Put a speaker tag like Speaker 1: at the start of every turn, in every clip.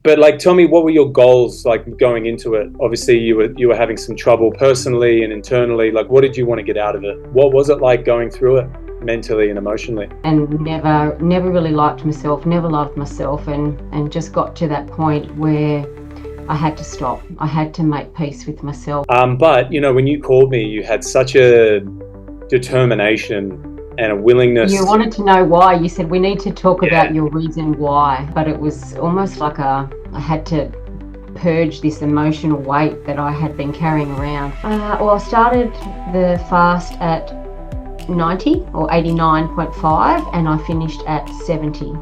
Speaker 1: But like, tell me, what were your goals like going into it? Obviously, you were having some trouble personally and internally. Like, what did you want to get out of it? What was it like going through it mentally and emotionally?
Speaker 2: And never really liked myself, never loved myself, and just got to that point where I had to stop. I had to make peace with myself.
Speaker 1: But you know, when you called me, you had such a determination and a willingness.
Speaker 2: You wanted to know why. You said we need to talk
Speaker 1: Yeah.
Speaker 2: about your reason why, but it was almost like I had to purge this emotional weight that I had been carrying around. Well, I started the fast at 90 or 89.5 and I finished at 70.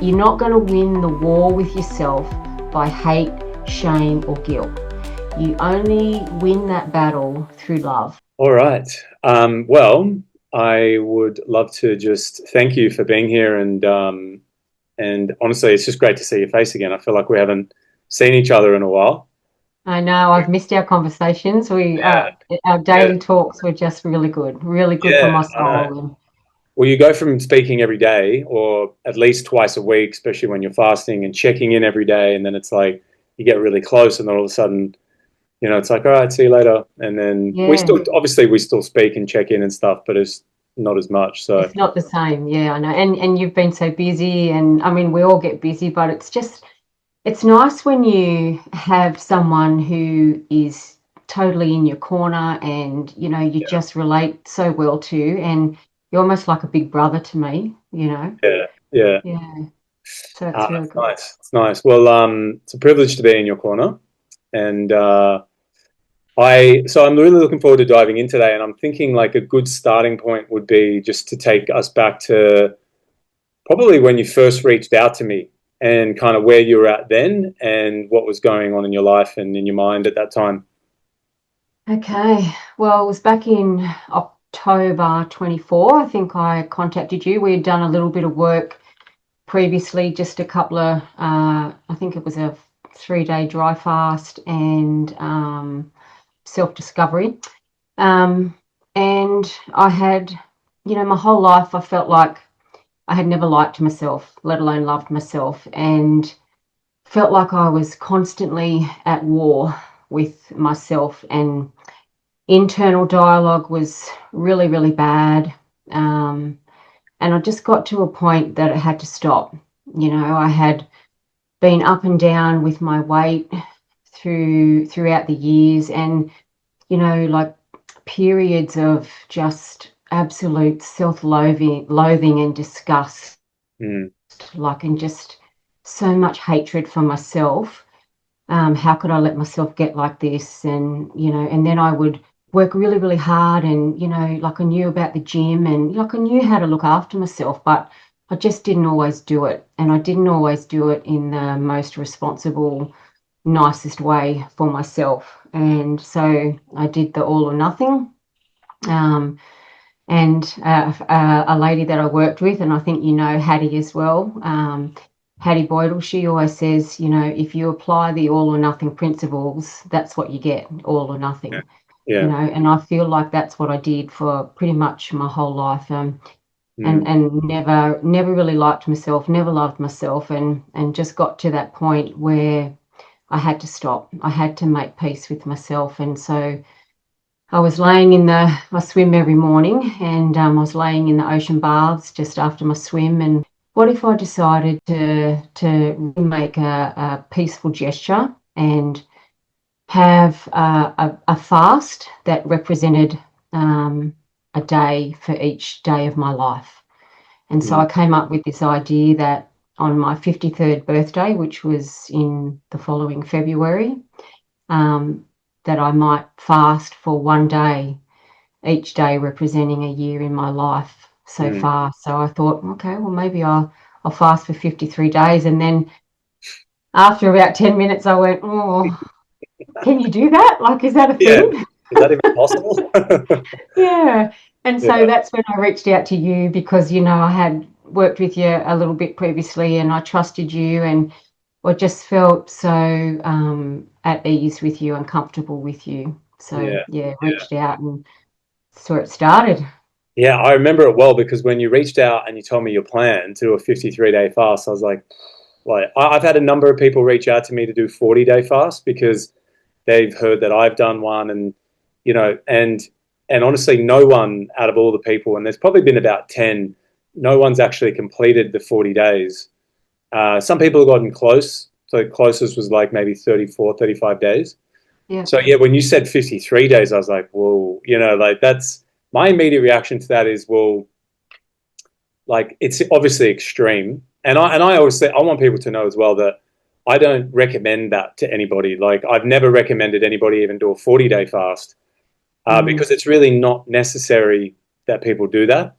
Speaker 2: You're not going to win the war with yourself by hate, shame or guilt. You only win that battle through love.
Speaker 1: All right. Well, I would love to just thank you for being here, and honestly, it's just great to see your face again. I feel like we haven't seen each other in a while.
Speaker 2: I know I've missed our conversations.
Speaker 1: Yeah,
Speaker 2: Our
Speaker 1: yeah,
Speaker 2: daily talks were just really good for
Speaker 1: yeah.
Speaker 2: my
Speaker 1: I know.
Speaker 2: soul. And
Speaker 1: Well, you go from speaking every day, or at least twice a week, especially when you're fasting, and checking in every day, and then it's like you get really close, and then all of a sudden, you know, it's like, all right, see you later, and then we
Speaker 2: yeah,
Speaker 1: still, obviously, we still speak and check in and stuff, but it's not as much. So
Speaker 2: it's not the same. Yeah, I know. And you've been so busy, and I mean, we all get busy, but it's nice when you have someone who is totally in your corner and you
Speaker 1: yeah,
Speaker 2: just relate so well to, and you're almost like a big brother to me.
Speaker 1: yeah, yeah.
Speaker 2: Yeah, so it's really
Speaker 1: That's
Speaker 2: good.
Speaker 1: nice. It's nice. Well, it's a privilege to be in your corner, and I'm really looking forward to diving in today. And I'm thinking like a good starting point would be just to take us back to probably when you first reached out to me and kind of where you were at then and what was going on in your life and in your mind at that time.
Speaker 2: Okay, well, it was back in October 24. I think I contacted you. We had done a little bit of work previously, just a couple of, I think it was a 3-day dry fast and self-discovery. Um, and I had, my whole life, I felt like I had never liked myself, let alone loved myself, and felt like I was constantly at war with myself, and internal dialogue was really bad. Um, and I just got to a point that it had to stop. I had been up and down with my weight throughout the years, and like periods of just absolute loathing and disgust,
Speaker 1: Mm,
Speaker 2: like, and just so much hatred for myself. How could I let myself get like this? And then I would work really hard, and like I knew about the gym, and like I knew how to look after myself, but I just didn't always do it, and I didn't always do it in the most responsible, nicest way for myself. And so I did the all or nothing. Um, and a lady that I worked with, and I think Hattie as well, Hattie Boydell, she always says, if you apply the all or nothing principles, that's what you get, all or
Speaker 1: yeah,
Speaker 2: nothing.
Speaker 1: yeah,
Speaker 2: And I feel like that's what I did for pretty much my whole life.
Speaker 1: mm,
Speaker 2: And never really liked myself, never loved myself, and just got to that point where I had to stop. I had to make peace with myself. And so I was laying I swim every morning, and I was laying in the ocean baths just after my swim. And what if I decided to make a peaceful gesture and have a fast that represented a day for each day of my life? And so
Speaker 1: mm,
Speaker 2: I came up with this idea that on my 53rd birthday, which was in the following February, um, that I might fast for one day, each day representing a year in my life so
Speaker 1: mm.
Speaker 2: far. So I thought, okay, well, maybe I'll fast for 53 days. And then after about 10 minutes, I went, oh, can you do that? Like, is that a
Speaker 1: Yeah.
Speaker 2: thing?
Speaker 1: Is that even possible?
Speaker 2: Yeah. And so
Speaker 1: Yeah.
Speaker 2: that's when I reached out to you, because, I had worked with you a little bit previously, and I trusted you, and I just felt so at ease with you and comfortable with you. So,
Speaker 1: Yeah.
Speaker 2: yeah,
Speaker 1: Yeah.
Speaker 2: reached out, and that's where it started.
Speaker 1: Yeah, I remember it well because when you reached out and you told me your plan to do a 53-day fast, I was like, Like I've had a number of people reach out to me to do 40-day fast because they've heard that I've done one, and you know, and honestly, no one out of all the people, and there's probably been about 10, no one's actually completed the 40 days. Some people have gotten close. So the closest was like maybe 34, 35 days.
Speaker 2: Yeah.
Speaker 1: So yeah, when you said 53 days, I was like, whoa, you know, like that's my immediate reaction to that is, well, like it's obviously extreme. And I always say I want people to know as well that I don't recommend that to anybody. Like I've never recommended anybody even do a 40-day fast
Speaker 2: Mm.
Speaker 1: because it's really not necessary that people do that.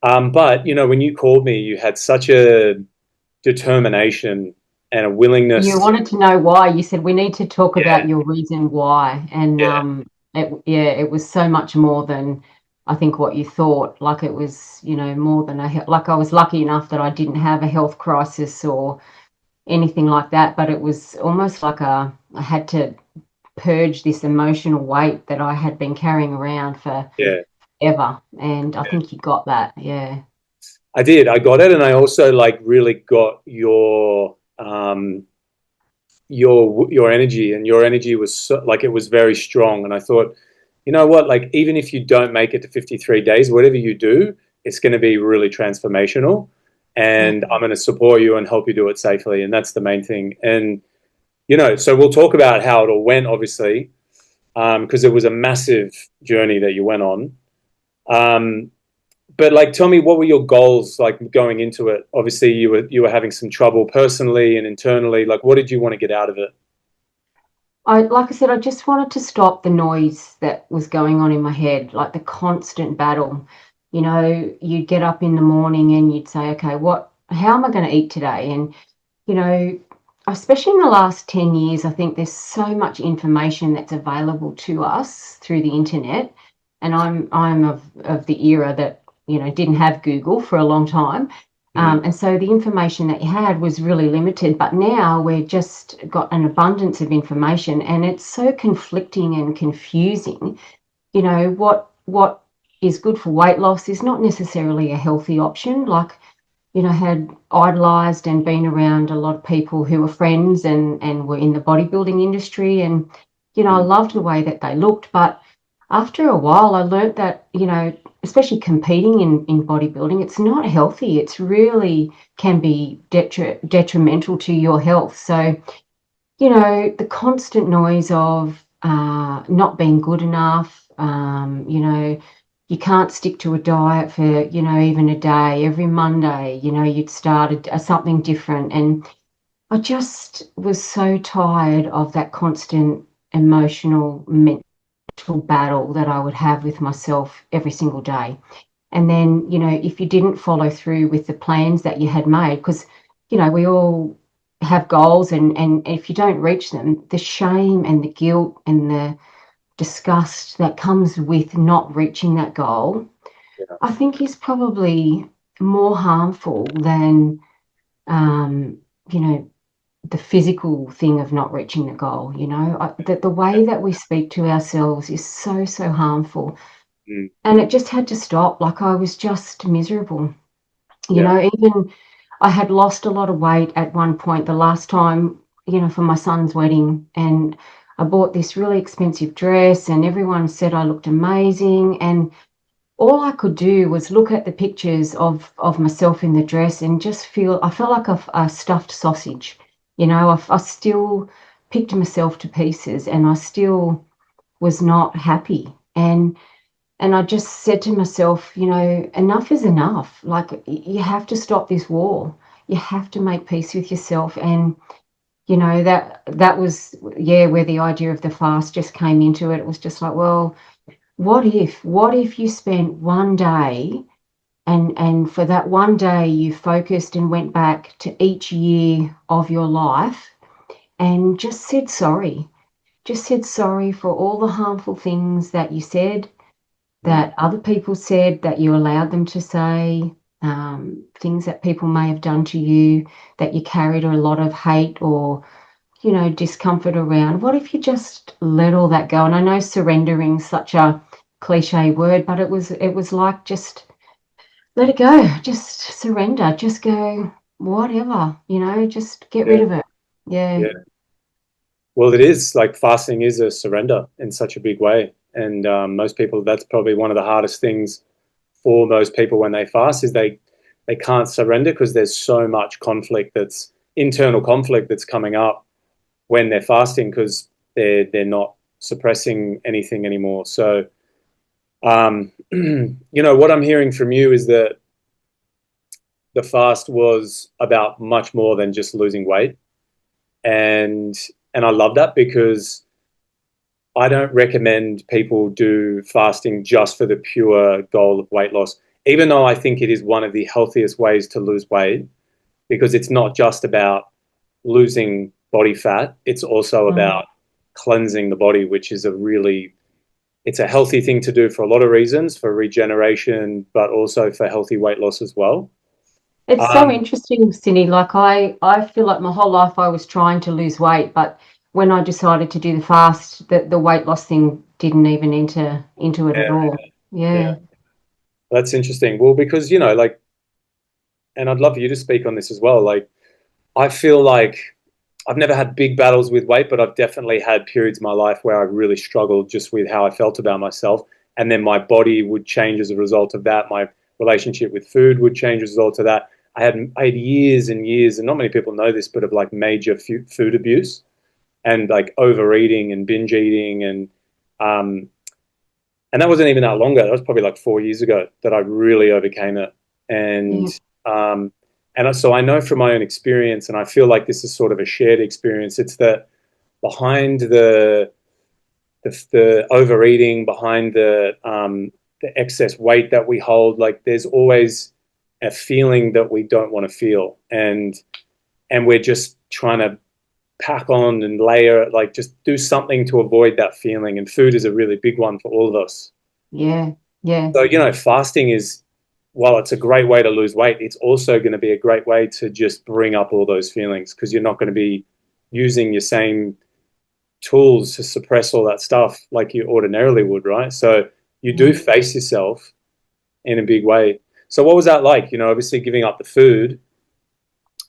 Speaker 1: But you know, when you called me, you had such a determination and a
Speaker 2: You
Speaker 1: willingness.
Speaker 2: wanted to know why. You said we need to talk about
Speaker 1: Yeah,
Speaker 2: your reason why, and
Speaker 1: yeah,
Speaker 2: it was so much more than I think what you thought. Like it was, more than like I was lucky enough that I didn't have a health crisis or anything like that, but it was almost like I had to purge this emotional weight that I had been carrying around for
Speaker 1: yeah.
Speaker 2: ever, and I think you got that. Yeah.
Speaker 1: I did. I got it, and I also like really got your energy, and your energy was so, like it was very strong. And I thought, you know what, like even if you don't make it to 53 days, whatever you do, it's going to be really transformational,
Speaker 2: Yeah.
Speaker 1: and I'm going to support you and help you do it safely, and that's the main thing. And you know, so we'll talk about how it all went, obviously, because it was a massive journey that you went on. um, but like tell me, what were your goals like going into it? Obviously you were having some trouble personally and internally. Like what did you want to get out of it?
Speaker 2: Like I said, I just wanted to stop the noise that was going on in my head, like the constant battle. You'd get up in the morning and you'd say, okay, how am I going to eat today? And, you know, especially in the last 10 years, I think there's so much information that's available to us through the internet. And I'm of the era that, didn't have Google for a long time.
Speaker 1: Mm,
Speaker 2: And so the information that you had was really limited, but now we've just got an abundance of information and it's so conflicting and confusing. What is good for weight loss is not necessarily a healthy option. Like, had idolized and been around a lot of people who were friends and were in the bodybuilding industry. And, I
Speaker 1: mm,
Speaker 2: loved the way that they looked. But after a while, I learned that, especially competing in bodybuilding, it's not healthy. It's really can be detrimental to your health. So, the constant noise of not being good enough, you can't stick to a diet for, even a day. Every Monday, you'd start something different. And I just was so tired of that constant emotional, mental battle that I would have with myself every single day. And then, if you didn't follow through with the plans that you had made, because, we all have goals, and if you don't reach them, the shame and the guilt and the disgust that comes with not reaching that goal,
Speaker 1: yeah,
Speaker 2: I think is probably more harmful than, um, you know, the physical thing of not reaching the goal. The way that we speak to ourselves is so, so harmful.
Speaker 1: mm,
Speaker 2: And it just had to stop. Like I was just miserable.
Speaker 1: yeah,
Speaker 2: Even I had lost a lot of weight at one point the last time, for my son's wedding. And I bought this really expensive dress, and everyone said I looked amazing. And all I could do was look at the pictures of myself in the dress and just I felt like a stuffed sausage. I still picked myself to pieces and I still was not happy. And I just said to myself, enough is enough. Like you have to stop this war. You have to make peace with yourself. And that was, yeah, where the idea of the fast just came into it. It was just like, well, what if you spent one day, and for that one day you focused and went back to each year of your life and just said sorry for all the harmful things that you said,
Speaker 1: mm,
Speaker 2: that other people said, that you allowed them to say, things that people may have done to you that you carried a lot of hate or, discomfort around. What if you just let all that go? And I know surrendering such a cliche word, but it was like just let it go, just surrender, just go. whatever, just get rid
Speaker 1: Yeah,
Speaker 2: of it. Yeah.
Speaker 1: yeah. Well, it is like fasting is a surrender in such a big way, and most people, that's probably one of the hardest things for most people when they fast is they can't surrender because there's so much conflict, that's internal conflict, that's coming up when they're fasting because they're not suppressing anything anymore. So, what I'm hearing from you is that the fast was about much more than just losing weight, and I love that because I don't recommend people do fasting just for the pure goal of weight loss, even though I think it is one of the healthiest ways to lose weight because it's not just about losing body fat, it's also
Speaker 2: Mm.
Speaker 1: about cleansing the body, which is it's a healthy thing to do for a lot of reasons, for regeneration, but also for healthy weight loss as well.
Speaker 2: It's so
Speaker 1: Um,
Speaker 2: interesting, Cindy. Like I feel like my whole life I was trying to lose weight, but when I decided to do the fast, the weight loss thing didn't even into it at
Speaker 1: yeah,
Speaker 2: all.
Speaker 1: yeah,
Speaker 2: Yeah.
Speaker 1: that's interesting. Well, because, like, and I'd love for you to speak on this as well. Like, I feel like I've never had big battles with weight, but I've definitely had periods in my life where I really struggled just with how I felt about myself. And then my body would change as a result of that. My relationship with food would change as a result of that. I had years and years, and not many people know this, but of like major food abuse and like overeating and binge eating. Um, and that wasn't even that long ago. That was probably like 4 years ago that I really overcame it. And
Speaker 2: Yeah.
Speaker 1: um, so I know from my own experience, and I feel like this is sort of a shared experience. It's that behind the overeating, behind the excess weight that we hold, like there's always a feeling that we don't want to feel, and we're just trying to pack on and layer, like just do something to avoid that feeling. And food is a really big one for all of us.
Speaker 2: Yeah. Yeah.
Speaker 1: So, fasting is, while it's a great way to lose weight, it's also going to be a great way to just bring up all those feelings because you're not going to be using your same tools to suppress all that stuff like you ordinarily would, right? So you do
Speaker 2: Yeah.
Speaker 1: face yourself in a big way. So what was that like? Obviously giving up the food.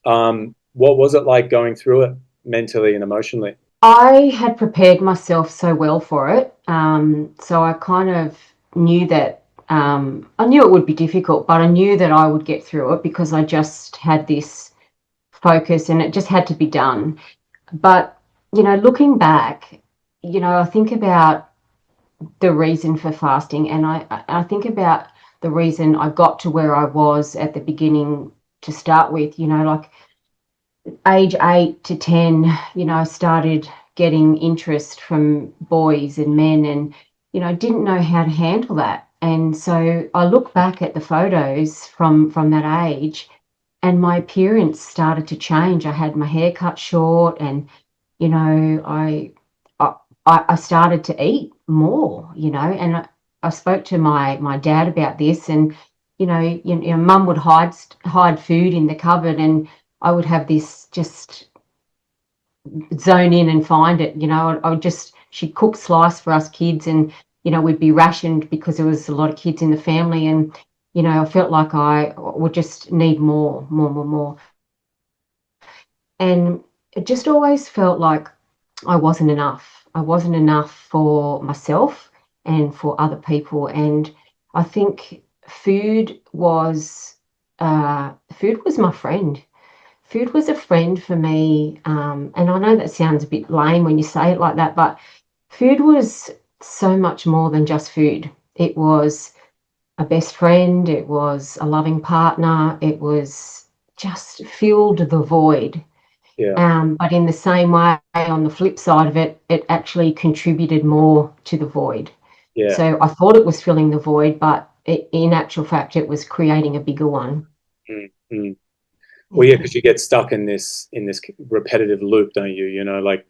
Speaker 1: What was it like going through it mentally and emotionally?
Speaker 2: I had prepared myself so well for it. So I kind of knew that I knew it would be difficult, but I knew that I would get through it because I just had this focus and it just had to be done. But, looking back, I think about the reason for fasting and I think about the reason I got to where I was at the beginning to start with, like age 8 to 10, I started getting interest from boys and men and, didn't know how to handle that. And so I look back at the photos from that age and my appearance started to change. I had my hair cut short and, you know, I, I started to eat more, and I spoke to my dad about this and, mum would hide food in the cupboard and I would have this just zone in and find it. I would just, she'd cook slice for us kids and, we'd be rationed because there was a lot of kids in the family. And, I felt like I would just need more, more, more, more. And it just always felt like I wasn't enough. I wasn't enough for myself and for other people. And I think food was my friend. Food was a friend for me. And I know that sounds a bit lame when you say it like that, but food was so much more than just food. It was a best friend, it was a loving partner, it was just filled the void.
Speaker 1: Yeah,
Speaker 2: But in the same way, on the flip side of it, it actually contributed more to the void.
Speaker 1: yeah.
Speaker 2: So I thought it was filling the void, but in actual fact, it was creating a bigger one.
Speaker 1: Mm, mm. Well, yeah,
Speaker 2: Yeah.
Speaker 1: because you get stuck in this repetitive loop, don't you? Like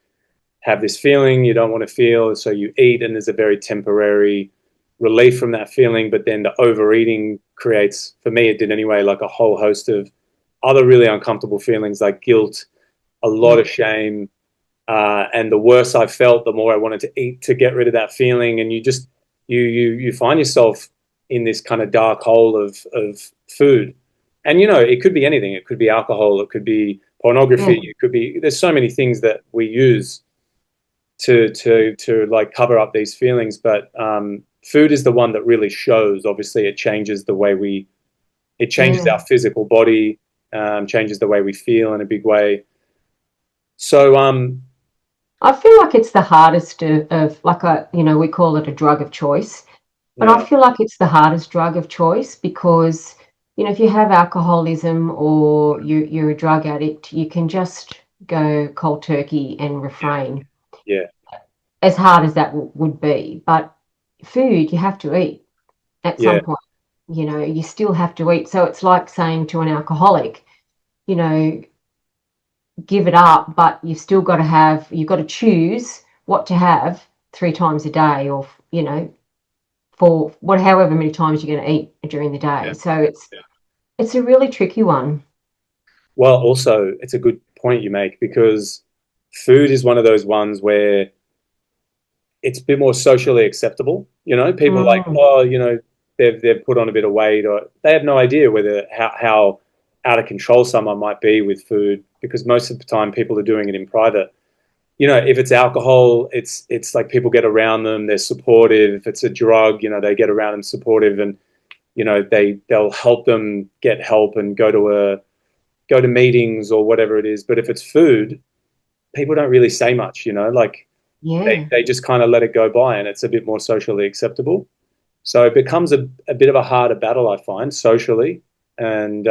Speaker 1: have this feeling you don't want to feel, so you eat, and there's a very temporary relief from that feeling. But then the overeating creates, for me, it did anyway, like a whole host of other really uncomfortable feelings, like guilt, a lot
Speaker 2: Yeah.
Speaker 1: of shame, and the worse I felt, the more I wanted to eat to get rid of that feeling. And you just you find yourself in this kind of dark hole of food. And it could be anything. It could be alcohol. It could be pornography.
Speaker 2: Yeah,
Speaker 1: It could be. There's so many things that we use to like cover up these feelings. But food is the one that really shows. Obviously, it changes the way we. It changes
Speaker 2: yeah.
Speaker 1: our physical body. Changes the way we feel in a big way. So
Speaker 2: I feel like it's the hardest of like we call it a drug of choice, but I
Speaker 1: yeah,
Speaker 2: feel like it's the hardest drug of choice because, if you have alcoholism or you're a drug addict, you can just go cold turkey and
Speaker 1: yeah,
Speaker 2: refrain,
Speaker 1: yeah,
Speaker 2: as hard as that would be. But food, you have to eat at
Speaker 1: yeah,
Speaker 2: some point. You still have to eat. So it's like saying to an alcoholic, you know, give it up, but you've got to choose what to have 3 times a day, or for however many times you're going to eat during the day.
Speaker 1: yeah.
Speaker 2: So it's a really tricky one.
Speaker 1: Well, also, it's a good point you make because food is one of those ones where it's a bit more socially acceptable. People are like,
Speaker 2: Mm,
Speaker 1: oh, they've put on a bit of weight, or they have no idea whether how out of control someone might be with food because most of the time people are doing it in private. If it's alcohol, it's like people get around them, they're supportive. If it's a drug, they get around them, supportive, and they'll help them get help and go to meetings or whatever it is. But if it's food, people don't really say much. Like
Speaker 2: yeah.
Speaker 1: they just kind of let it go by, and it's a bit more socially acceptable. So it becomes a bit of a harder battle, I find, socially. And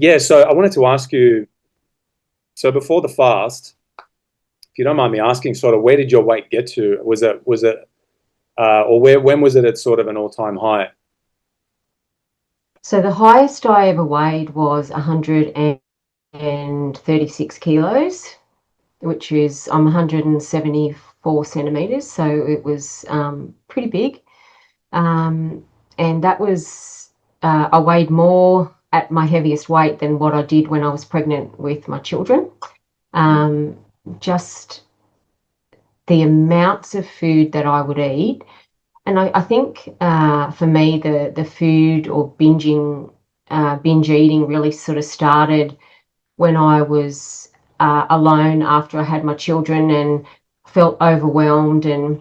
Speaker 1: yeah, so I wanted to ask you. So before the fast, if you don't mind me asking, sort of where did your weight get to? Was it or when was it at sort of an all time high?
Speaker 2: So the highest I ever weighed was 136 kilos, which is I'm 174 centimeters, so it was pretty big. And that was I weighed more at my heaviest weight than what I did when I was pregnant with my children.
Speaker 1: Mm,
Speaker 2: Um, just the amounts of food that I would eat. And I think for me, the food or binge eating really sort of started when I was alone after I had my children and felt overwhelmed, and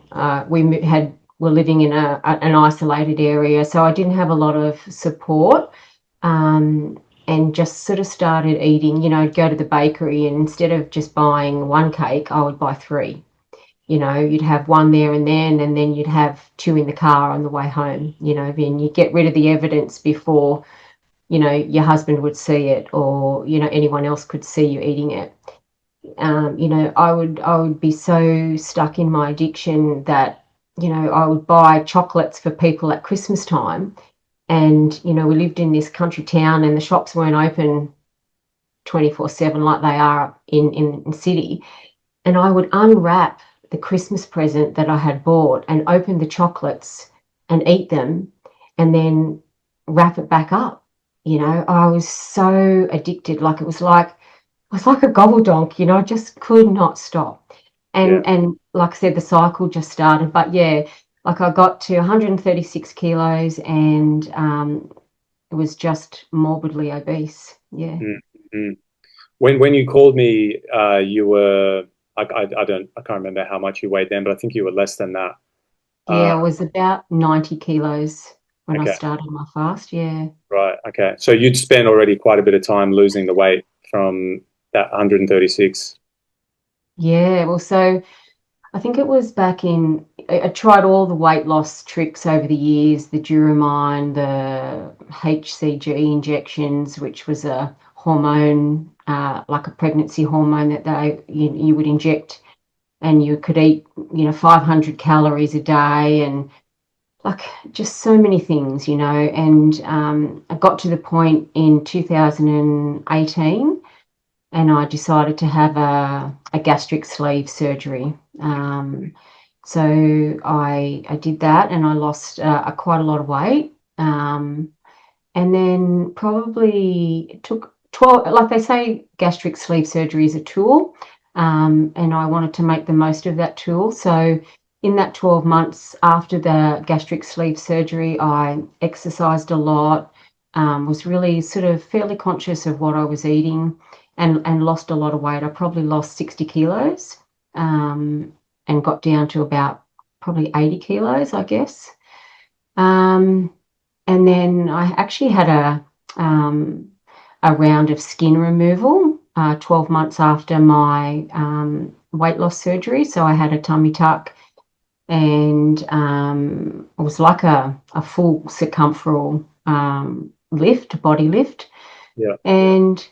Speaker 2: were living in an isolated area, so I didn't have a lot of support. And just sort of started eating. I'd go to the bakery, and instead of just buying one cake, I would buy three. You'd have one there and then you'd have two in the car on the way home. Then you get rid of the evidence before your husband would see it, or anyone else could see you eating it. I would be so stuck in my addiction that I would buy chocolates for people at Christmas time, and we lived in this country town, and the shops weren't open 24/7 like they are in city. And I would unwrap the Christmas present that I had bought and open the chocolates and eat them, and then wrap it back up. I was so addicted. Like it was like a gobbledonk. I just could not stop.
Speaker 1: yeah.
Speaker 2: And like I said, the cycle just started. But yeah, like I got to 136 kilos, and it was just morbidly obese. Yeah.
Speaker 1: Mm, mm. When you called me, you were I can't remember how much you weighed then, but I think you were less than that. Uh,
Speaker 2: Yeah, I was about 90 kilos when I
Speaker 1: okay,
Speaker 2: started my fast. Yeah.
Speaker 1: right, okay. So you'd spent already quite a bit of time losing the weight from that 136.
Speaker 2: Yeah. Well, so I think it was back in, I tried all the weight loss tricks over the years, the Duromine, the HCG injections, which was a hormone, like a pregnancy hormone that you would inject, and you could eat, 500 calories a day, and like just so many things. And I got to the point in 2018, and I decided to have a gastric sleeve surgery. So I did that, and I lost quite a lot of weight. And then probably it took 12, like they say, gastric sleeve surgery is a tool. And I wanted to make the most of that tool. So in that 12 months after the gastric sleeve surgery, I exercised a lot. was really sort of fairly conscious of what I was eating, and lost a lot of weight. I probably lost 60 kilos, and got down to about probably 80 kilos, I guess. Um, and then I actually had a round of skin removal 12 months after my weight loss surgery. So I had a tummy tuck, and it was like a full circumferal body lift.
Speaker 1: Yeah.
Speaker 2: And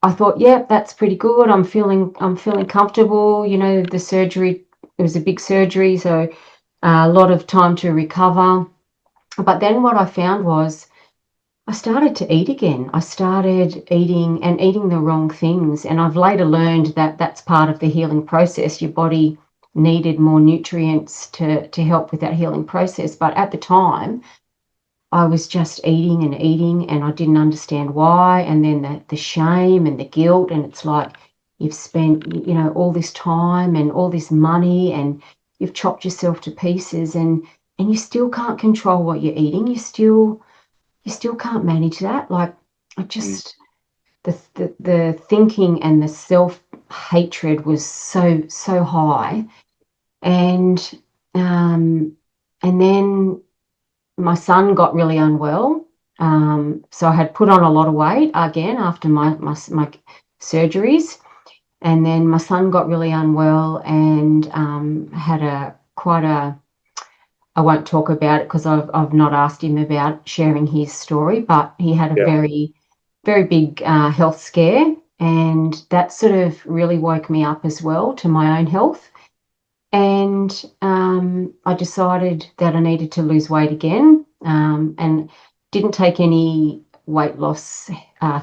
Speaker 2: I thought, yeah, that's pretty good. I'm feeling comfortable. The surgery, it was a big surgery, so a lot of time to recover. But then what I found was I started to eat again. I started eating the wrong things. And I've later learned that that's part of the healing process. Your body needed more nutrients to help with that healing process. But at the time, I was just eating, and I didn't understand why. And then the shame and the guilt. And it's like you've spent, all this time and all this money, and you've chopped yourself to pieces, and you still can't control what you're eating. You still can't manage that. Like, I
Speaker 1: Mm.
Speaker 2: just the thinking and the self hatred was so high. And um and then my son got really unwell. So I had put on a lot of weight again after my surgeries. And then my son got really unwell, and had a quite a I won't talk about it because I've not asked him about sharing his story, but he had a
Speaker 1: Yeah.
Speaker 2: very, very big health scare, and that sort of really woke me up as well to my own health. And I decided that I needed to lose weight again, and didn't take any weight loss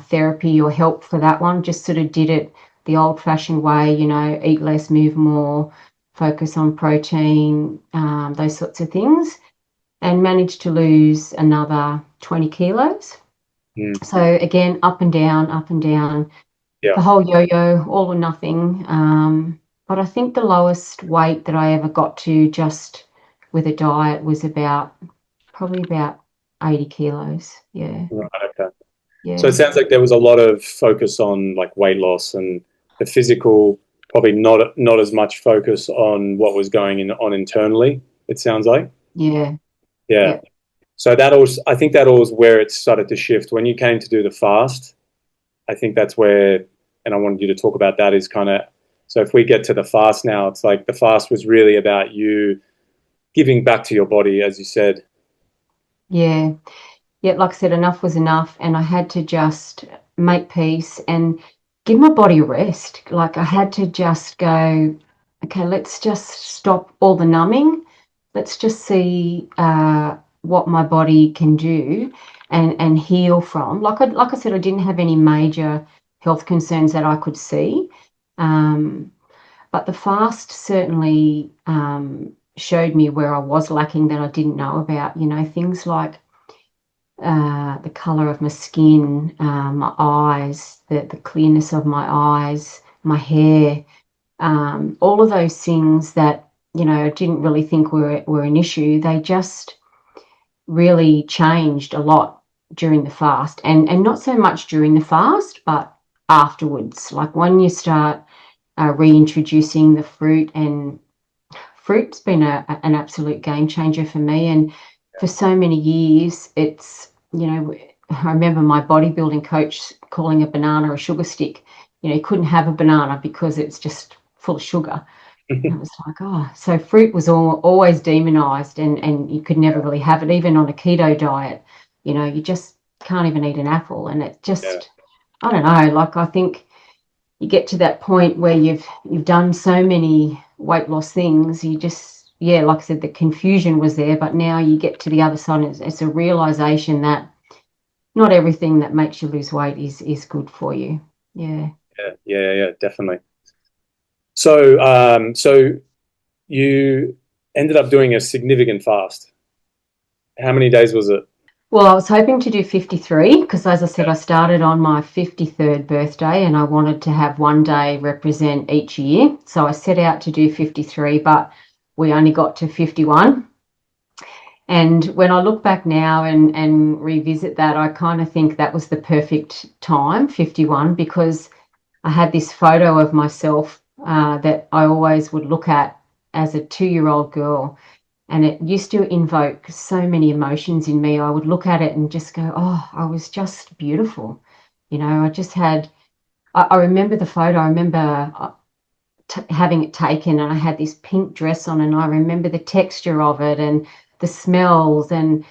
Speaker 2: therapy or help for that one. Just sort of did it the old-fashioned way, eat less, move more, focus on protein, those sorts of things, and managed to lose another 20 kilos.
Speaker 1: Mm.
Speaker 2: So again, up and down,
Speaker 1: Yeah.
Speaker 2: the whole yo-yo, all or nothing. But I think the lowest weight that I ever got to just with a diet was probably about 80 kilos. Yeah,
Speaker 1: Right. Okay. So it
Speaker 2: yeah,
Speaker 1: sounds like there was a lot of focus on like weight loss and the physical, probably not as much focus on what was going on internally. It sounds like.
Speaker 2: yeah,
Speaker 1: Yeah.
Speaker 2: yeah,
Speaker 1: So I think that all was where it started to shift when you came to do the fast. I think that's where, and I wanted you to talk about that is kind of, so if we get to the fast now, it's like the fast was really about you giving back to your body, as you said.
Speaker 2: yeah. Yeah, like I said, enough was enough, and I had to just make peace and give my body a rest. Like, I had to just go, okay, let's just stop all the numbing. Let's just see what my body can do, and heal from. Like I said, I didn't have any major health concerns that I could see, um, but the fast certainly showed me where I was lacking that I didn't know about. Things like the color of my skin, my eyes, the clearness of my eyes, my hair, all of those things that I didn't really think were an issue. They just really changed a lot during the fast, and not so much during the fast, but afterwards. Like when you start reintroducing the fruit, and fruit's been an absolute game changer for me. And for so many years, I remember my bodybuilding coach calling a banana a sugar stick. You couldn't have a banana because it's just full of sugar. And it was like, oh, so fruit was always demonized, and you could never really have it, even on a keto diet. You just can't even eat an apple. And it
Speaker 1: Yeah.
Speaker 2: just, I don't know, like I think you get to that point where you've done so many weight loss things, you just, yeah, like I said, the confusion was there, but now you get to the other side, and it's a realization that not everything that makes you lose weight is good for you. Yeah.
Speaker 1: Yeah, definitely. So you ended up doing a significant fast. How many days was it?
Speaker 2: Well, I was hoping to do 53 because, as I said, I started on my 53rd birthday, and I wanted to have one day represent each year. So I set out to do 53, but we only got to 51. And when I look back now and revisit that, I kind of think that was the perfect time, 51, because I had this photo of myself that I always would look at as a 2-year-old girl. And it used to invoke so many emotions in me. I would look at it and just go, oh, I was just beautiful. I just had, I remember the photo. I remember having it taken, and I had this pink dress on, and I remember the texture of it and the smells. And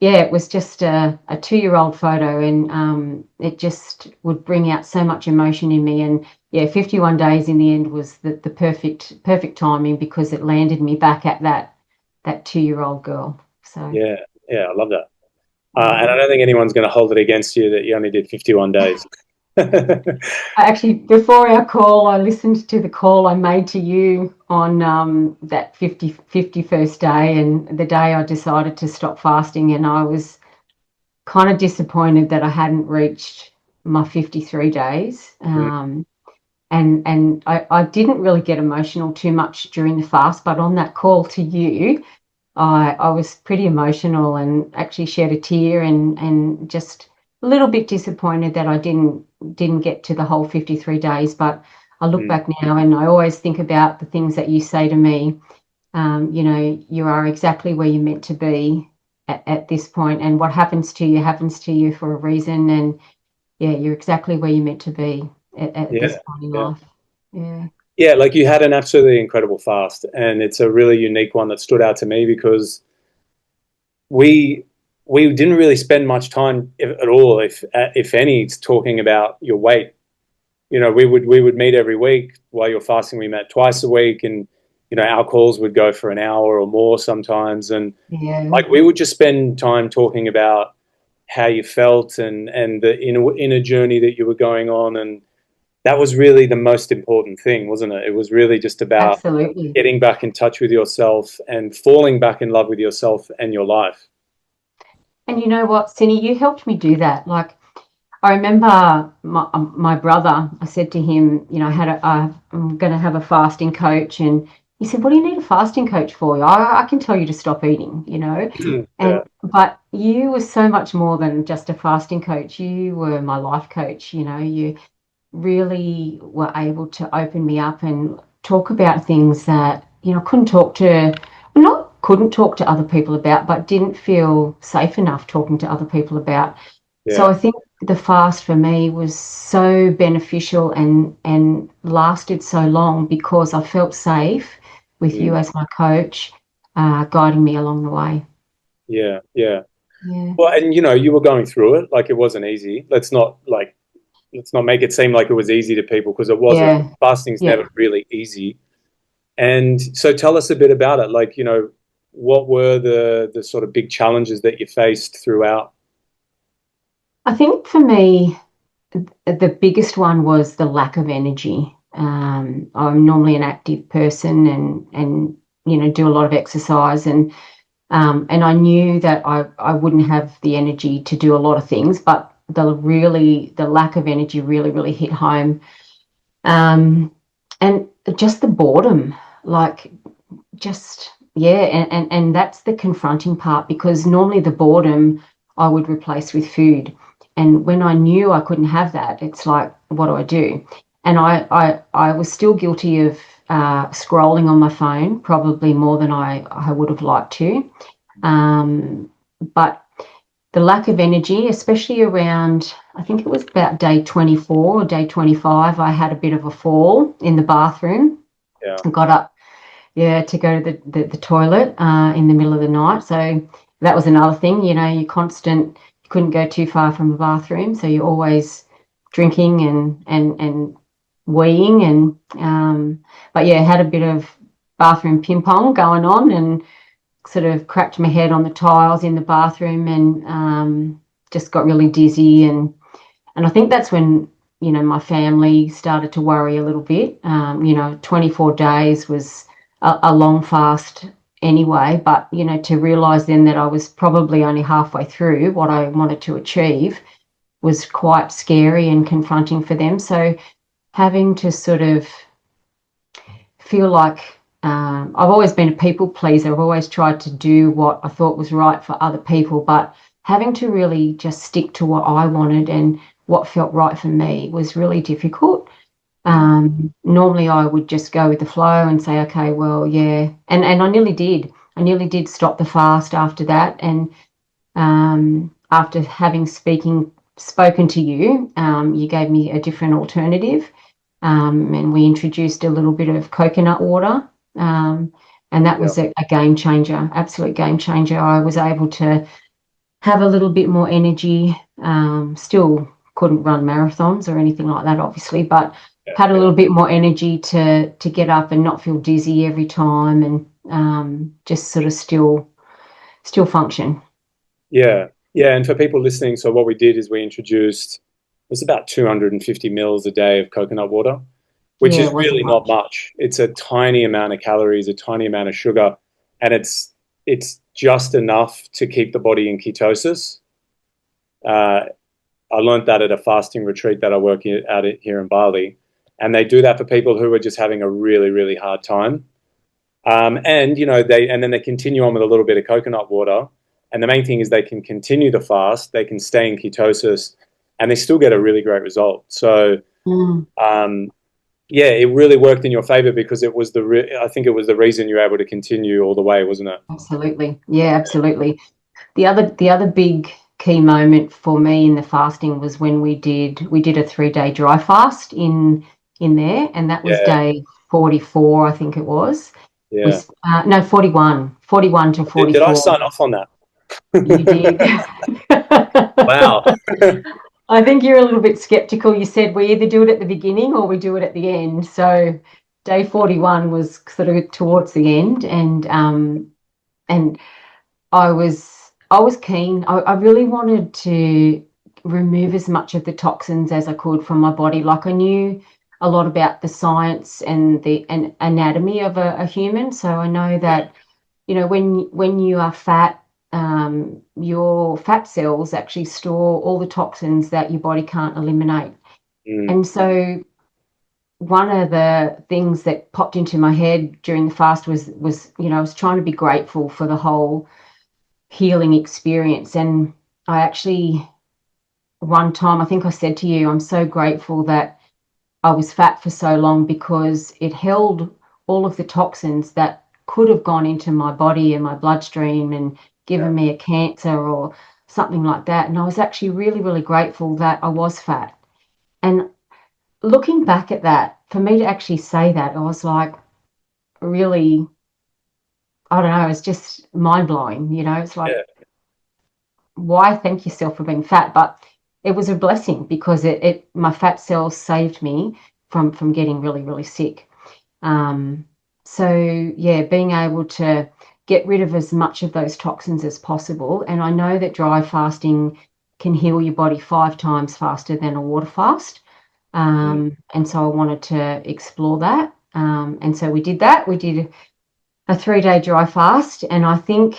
Speaker 2: yeah, it was just a 2-year-old photo, and it just would bring out so much emotion in me. And yeah, 51 days in the end was the perfect timing, because it landed me back at that 2-year-old girl. So
Speaker 1: Yeah, yeah, I love that. And I
Speaker 2: yeah.
Speaker 1: don't think anyone's going to hold it against you that you only did 51 days.
Speaker 2: I actually, before our call, I listened to the call I made to you on that 51st day, and the day I decided to stop fasting, and I was kind of disappointed that I hadn't reached my 53 days.
Speaker 1: Mm,
Speaker 2: And I didn't really get emotional too much during the fast, but on that call to you, I was pretty emotional and actually shed a tear, and just a little bit disappointed that I didn't get to the whole 53 days. But I look
Speaker 1: mm.
Speaker 2: back now, and I always think about the things that you say to me. You are exactly where you're meant to be at this point, and what happens to you for a reason. And yeah, you're exactly where you're meant to be at this
Speaker 1: Yeah,
Speaker 2: point in
Speaker 1: yeah.
Speaker 2: life. Yeah,
Speaker 1: Yeah, like you had an absolutely incredible fast, and it's a really unique one that stood out to me because we we didn't really spend much time at all, if any, talking about your weight. We would meet every week while you're fasting. We met twice a week, and our calls would go for an hour or more sometimes, and
Speaker 2: yeah,
Speaker 1: like we would just spend time talking about how you felt and the inner journey that you were going on, and that was really the most important thing, wasn't it? It was really just about
Speaker 2: absolutely.
Speaker 1: getting back in touch with yourself and falling back in love with yourself and your life.
Speaker 2: And you know what, Cindy, you helped me do that. Like, I remember my brother, I said to him, I'm going to have a fasting coach. And he said, what do you need a fasting coach for? I can tell you to stop eating.
Speaker 1: Yeah,
Speaker 2: But you were so much more than just a fasting coach. You were my life coach. You really were able to open me up and talk about things that, couldn't talk to other people about, but didn't feel safe enough talking to other people about. So
Speaker 1: yeah,
Speaker 2: I think the fast for me was so beneficial and lasted so long because I felt safe with you
Speaker 1: mm,
Speaker 2: as my coach, guiding me along the way.
Speaker 1: yeah, yeah.
Speaker 2: Yeah,
Speaker 1: Well, and you were going through it. Like it wasn't easy. Let's not make it seem like it was easy to people, because it wasn't.
Speaker 2: yeah,
Speaker 1: Fasting's
Speaker 2: yeah.
Speaker 1: never really easy. And so tell us a bit about it. Like, what were the sort of big challenges that you faced throughout?
Speaker 2: I think for me, the biggest one was the lack of energy. I'm normally an active person, and do a lot of exercise, and I knew that I wouldn't have the energy to do a lot of things, but the lack of energy really hit home. And just the boredom, like, just, yeah, and that's the confronting part, because normally the boredom I would replace with food. And when I knew I couldn't have that, it's like, what do I do? And I was still guilty of scrolling on my phone, probably more than I would have liked to. But the lack of energy, especially around, I think it was about day 24 or day 25, I had a bit of a fall in the bathroom.
Speaker 1: Yeah,
Speaker 2: I got up, yeah, to go to the toilet in the middle of the night. So that was another thing, you couldn't go too far from the bathroom. So you're always drinking and weeing. But yeah, had a bit of bathroom ping pong going on, and sort of cracked my head on the tiles in the bathroom, and just got really dizzy. And I think that's when, my family started to worry a little bit. 24 days was a long fast anyway, but, to realize then that I was probably only halfway through what I wanted to achieve was quite scary and confronting for them. So having to sort of feel like I've always been a people pleaser. I've always tried to do what I thought was right for other people, but having to really just stick to what I wanted and what felt right for me was really difficult. Normally I would just go with the flow and say, okay, well, yeah. And I nearly did. I nearly did stop the fast after that. And after having spoken to you, you gave me a different alternative. And we introduced a little bit of coconut water. And that
Speaker 1: Yeah.
Speaker 2: was a game changer, absolute game changer. I was able to have a little bit more energy. Still couldn't run marathons or anything like that, obviously, but
Speaker 1: Yeah.
Speaker 2: had a
Speaker 1: Yeah.
Speaker 2: little bit more energy to get up and not feel dizzy every time, and just sort of still function.
Speaker 1: Yeah. Yeah. And for people listening, so what we did is we introduced, it was about 250 mils a day of coconut water, which
Speaker 2: Yeah,
Speaker 1: is
Speaker 2: it wasn't
Speaker 1: really not
Speaker 2: much.
Speaker 1: much. It's a tiny amount of calories, a tiny amount of sugar, and it's just enough to keep the body in ketosis. Uh, I learned that at a fasting retreat that I work at it here in Bali, and they do that for people who are just having a really really hard time. And then they continue on with a little bit of coconut water, and the main thing is they can continue the fast, they can stay in ketosis, and they still get a really great result. So
Speaker 2: Mm,
Speaker 1: um, yeah, it really worked in your favor because it was I think it was the reason you were able to continue all the way, wasn't it?
Speaker 2: absolutely. Yeah, absolutely. The other big key moment for me in the fasting was when we did a 3-day dry fast in there, and that was
Speaker 1: Yeah,
Speaker 2: day 44, I think it was. We
Speaker 1: yeah.
Speaker 2: no 41 to
Speaker 1: Did I
Speaker 2: 44.
Speaker 1: sign off on that?
Speaker 2: You did.
Speaker 1: Wow.
Speaker 2: I think you're a little bit skeptical. You said we either do it at the beginning or we do it at the end. So day 41 was sort of towards the end, and I was keen. I really wanted to remove as much of the toxins as I could from my body. Like, I knew a lot about the science and the anatomy of a human, so I know
Speaker 1: Yeah.
Speaker 2: that when you are fat, your fat cells actually store all the toxins that your body can't eliminate.
Speaker 1: Mm,
Speaker 2: And so one of the things that popped into my head during the fast was I was trying to be grateful for the whole healing experience. And I actually, one time, I think I said to you, I'm so grateful that I was fat for so long, because it held all of the toxins that could have gone into my body and my bloodstream and
Speaker 1: yeah.
Speaker 2: given me a cancer or something like that. And I was actually really, really grateful that I was fat. And looking back at that, for me to actually say that, I was like, really, I don't know, it's just mind blowing. It's like,
Speaker 1: Yeah.
Speaker 2: why thank yourself for being fat? But it was a blessing, because it my fat cells saved me from getting really, really sick. Um, so yeah, being able to get rid of as much of those toxins as possible. And I know that dry fasting can heal your body 5 times faster than a water fast.
Speaker 1: Mm,
Speaker 2: And so I wanted to explore that. And so we did that. We did a 3-day dry fast, and I think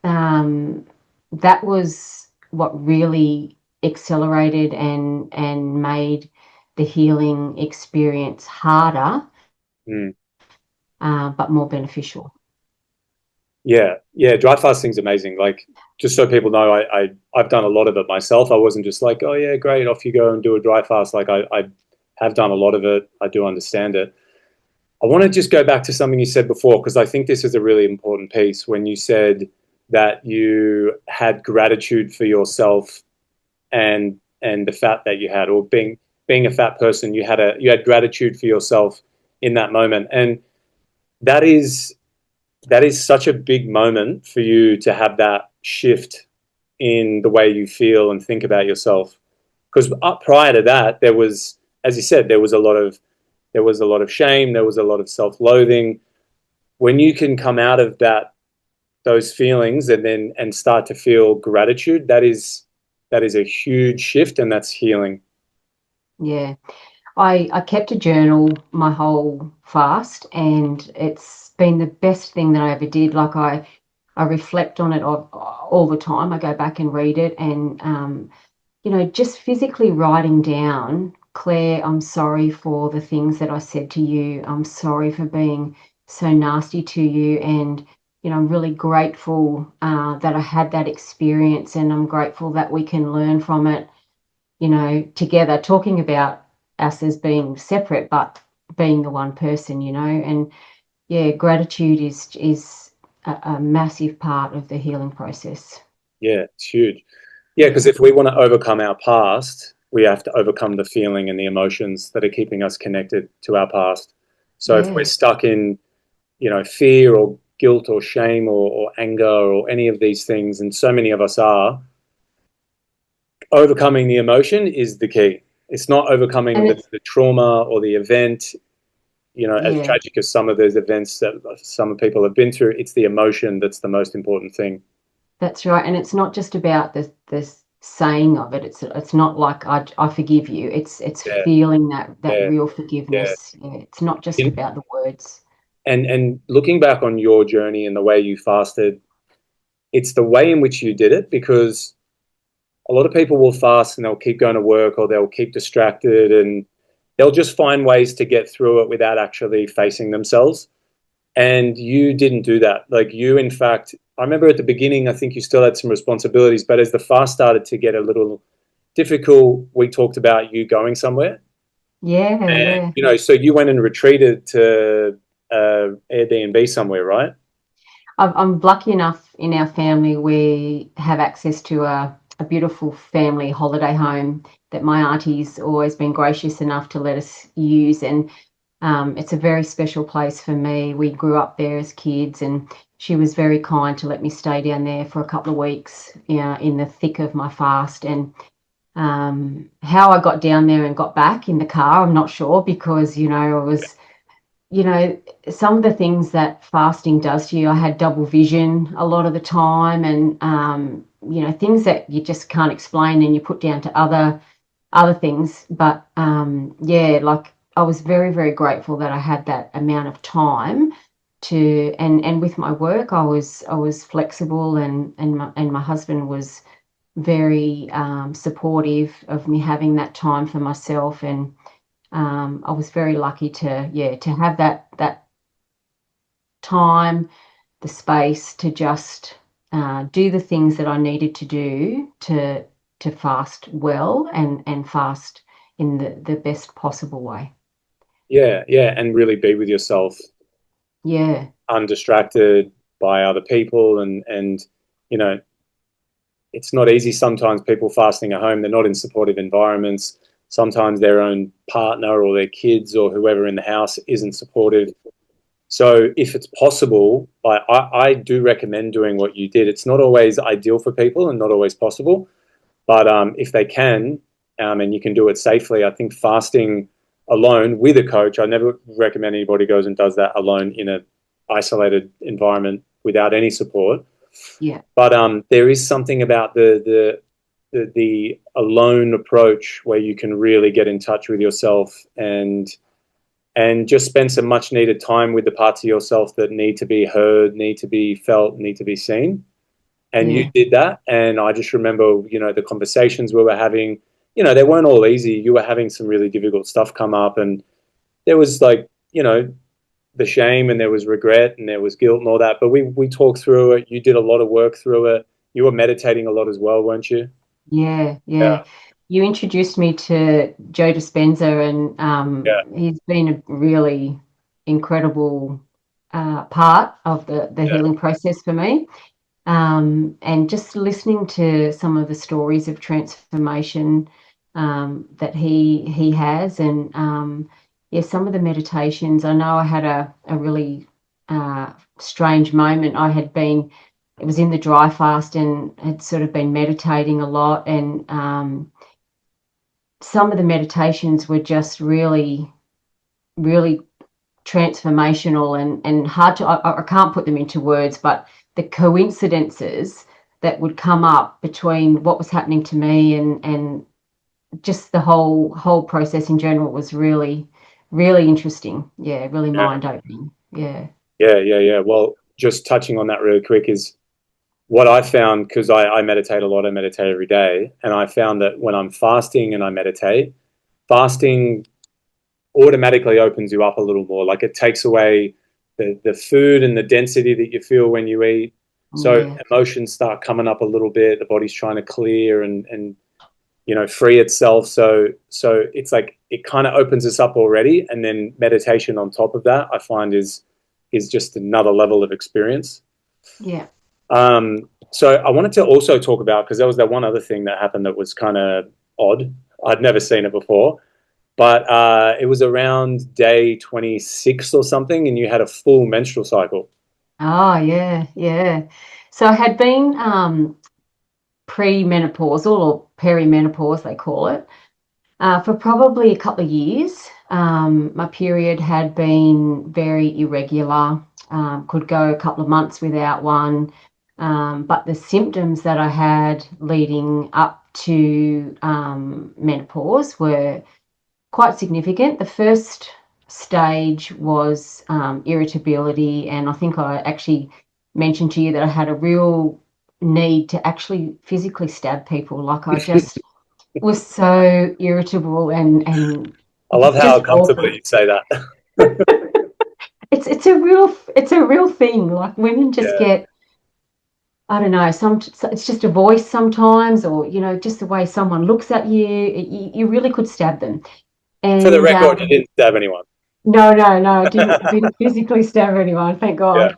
Speaker 2: um, that was what really accelerated and made the healing experience harder,
Speaker 1: mm.
Speaker 2: but more beneficial.
Speaker 1: Yeah, yeah. Dry fasting's amazing. Like, just so people know, I've done a lot of it myself. I wasn't just like, oh yeah, great, off you go and do a dry fast. Like, I have done a lot of it. I do understand it. I want to just go back to something you said before, because I think this is a really important piece when you said that you had gratitude for yourself and the fat that you had, or being a fat person, you had gratitude for yourself in that moment, and that is that is such a big moment for you to have that shift in the way you feel and think about yourself. Because up prior to that, there was, as you said, there was a lot of shame, there was a lot of self-loathing. When you can come out of those feelings and start to feel gratitude, that is a huge shift, and that's healing.
Speaker 2: Yeah. I kept a journal my whole fast, and it's been the best thing that I ever did. Like, I reflect on it all the time. I go back and read it, and just physically writing down, Claire, I'm sorry for the things that I said to you. I'm sorry for being so nasty to you. And I'm really grateful that I had that experience, and I'm grateful that we can learn from it, together, talking about us as being separate, but being the one person, and yeah, gratitude is a massive part of the healing process.
Speaker 1: Yeah, it's huge. Yeah, because
Speaker 2: Yeah,
Speaker 1: if we want to overcome our past, we have to overcome the feeling and the emotions that are keeping us connected to our past. So if we're
Speaker 2: yeah,
Speaker 1: stuck in, fear or guilt or shame or anger or any of these things, and so many of us are, overcoming the emotion is the key. It's not overcoming
Speaker 2: and
Speaker 1: the trauma or the event, as
Speaker 2: yeah,
Speaker 1: tragic as some of those events that some people have been through. It's the emotion that's the most important thing.
Speaker 2: that's right. And it's not just about the saying of it. It's not like I forgive you. It's
Speaker 1: Yeah,
Speaker 2: feeling that
Speaker 1: yeah,
Speaker 2: real
Speaker 1: yeah.
Speaker 2: forgiveness. Yeah, it's not just
Speaker 1: In,
Speaker 2: about the words.
Speaker 1: and looking back on your journey and the way you fasted, it's the way in which you did it, because a lot of people will fast and they'll keep going to work or they'll keep distracted and they'll just find ways to get through it without actually facing themselves. And you didn't do that. Like you, in fact, I remember at the beginning, I think you still had some responsibilities, but as the fast started to get a little difficult, we talked about you going somewhere.
Speaker 2: Yeah,
Speaker 1: And,
Speaker 2: yeah.
Speaker 1: so you went and retreated to Airbnb somewhere, right?
Speaker 2: I'm lucky enough in our family, we have access to a beautiful family holiday home that my auntie's always been gracious enough to let us use. And it's a very special place for me. We grew up there as kids, and she was very kind to let me stay down there for a couple of weeks, in the thick of my fast. And how I got down there and got back in the car, I'm not sure, because, I was, you know, some of the things that fasting does to you. I had double vision a lot of the time, and things that you just can't explain and you put down to other things. But yeah, like I was very, very grateful that I had that amount of time to, and with my work, I was flexible, and my husband was very supportive of me having that time for myself. And I was very lucky to have that time, the space to just do the things that I needed to do to fast well, and fast in the best possible way.
Speaker 1: Yeah, yeah, and really be with yourself,
Speaker 2: Yeah,
Speaker 1: undistracted by other people, and you know, it's not easy sometimes. People fasting at home, they're not in supportive environments. Sometimes their own partner or their kids or whoever in the house isn't supportive. So if it's possible, I do recommend doing what you did. It's not always ideal for people and not always possible, but if they can, and you can do it safely, I think fasting alone with a coach, I never recommend anybody goes and does that alone in an isolated environment without any support.
Speaker 2: yeah,
Speaker 1: But there is something about the alone approach where you can really get in touch with yourself and just spend some much needed time with the parts of yourself that need to be heard, need to be felt, need to be seen. And you
Speaker 2: yeah,
Speaker 1: did that. And I just remember, the conversations we were having, they weren't all easy. You were having some really difficult stuff come up. And there was like, the shame and there was regret and there was guilt and all that. But we talked through it. You did a lot of work through it. You were meditating a lot as well, weren't you?
Speaker 2: yeah, yeah.
Speaker 1: Yeah.
Speaker 2: You introduced me to Joe Dispenza, and
Speaker 1: Yeah.
Speaker 2: he's been a really incredible part of the
Speaker 1: Yeah.
Speaker 2: healing process for me. And just listening to some of the stories of transformation that he has, and yeah, some of the meditations. I know I had a really strange moment. It was in the dry fast, and had sort of been meditating a lot, and some of the meditations were just really, really transformational, and hard to, I can't put them into words, but the coincidences that would come up between what was happening to me, and just the whole process in general was really, really interesting. Yeah, really
Speaker 1: Yeah.
Speaker 2: mind opening. Yeah,
Speaker 1: Yeah. Yeah. Yeah. Well, just touching on that really quick is what I found, because I meditate a lot, I meditate every day, and I found that when I'm fasting and I meditate, fasting automatically opens you up a little more. Like it takes away the food and the density that you feel when you eat. So
Speaker 2: Yeah.
Speaker 1: emotions start coming up a little bit. The body's trying to clear and free itself. So it's like it kind of opens us up already, and then meditation on top of that, I find is just another level of experience.
Speaker 2: Yeah.
Speaker 1: So I wanted to also talk about, because there was that one other thing that happened that was kind of odd. I'd never seen it before, but it was around day 26 or something, and you had a full menstrual cycle.
Speaker 2: Oh, yeah, yeah. So I had been pre-menopausal or perimenopause, they call it, for probably a couple of years. My period had been very irregular, could go a couple of months without one. But the symptoms that I had leading up to menopause were quite significant. The first stage was irritability, and I think I actually mentioned to you that I had a real need to actually physically stab people. Like I just was so irritable and
Speaker 1: I love how
Speaker 2: just
Speaker 1: comfortably
Speaker 2: awful.
Speaker 1: you say that.
Speaker 2: It's a real thing. Like women just
Speaker 1: Yeah.
Speaker 2: get, I don't know, it's just a voice sometimes, or just the way someone looks at you. You really could stab them.
Speaker 1: For the
Speaker 2: And
Speaker 1: record, you didn't stab anyone.
Speaker 2: no, no, no, I didn't physically stab anyone, thank
Speaker 1: Yeah.